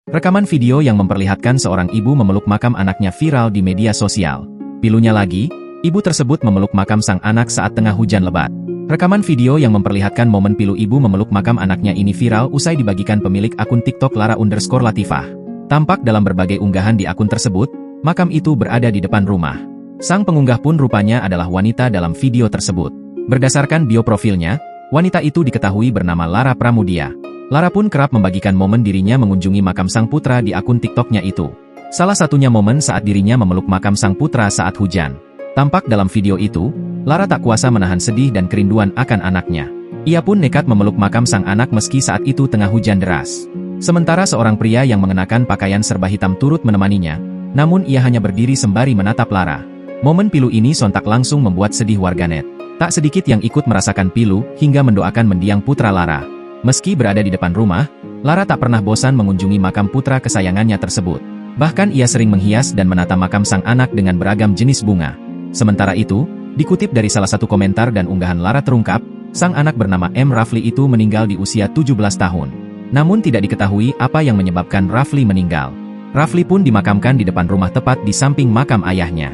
Rekaman video yang memperlihatkan seorang ibu memeluk makam anaknya viral di media sosial. Pilunya lagi, ibu tersebut memeluk makam sang anak saat tengah hujan lebat. Rekaman video yang memperlihatkan momen pilu ibu memeluk makam anaknya ini viral usai dibagikan pemilik akun TikTok Lara_Latifah. Tampak dalam berbagai unggahan di akun tersebut, makam itu berada di depan rumah. Sang pengunggah pun rupanya adalah wanita dalam video tersebut. Berdasarkan bio profilnya, wanita itu diketahui bernama Lara Pramudia. Lara pun kerap membagikan momen dirinya mengunjungi makam sang putra di akun TikToknya itu. Salah satunya momen saat dirinya memeluk makam sang putra saat hujan. Tampak dalam video itu, Lara tak kuasa menahan sedih dan kerinduan akan anaknya. Ia pun nekat memeluk makam sang anak meski saat itu tengah hujan deras. Sementara seorang pria yang mengenakan pakaian serba hitam turut menemaninya, namun ia hanya berdiri sembari menatap Lara. Momen pilu ini sontak langsung membuat sedih warganet. Tak sedikit yang ikut merasakan pilu hingga mendoakan mendiang putra Lara. Meski berada di depan rumah, Lara tak pernah bosan mengunjungi makam putra kesayangannya tersebut. Bahkan ia sering menghias dan menata makam sang anak dengan beragam jenis bunga. Sementara itu, dikutip dari salah satu komentar dan unggahan Lara terungkap, sang anak bernama M. Rafli itu meninggal di usia 17 tahun. Namun tidak diketahui apa yang menyebabkan Rafli meninggal. Rafli pun dimakamkan di depan rumah tepat di samping makam ayahnya.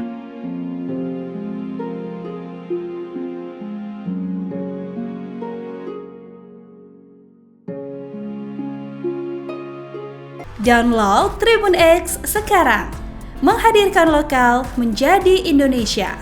Download Tribun X sekarang, menghadirkan lokal menjadi Indonesia.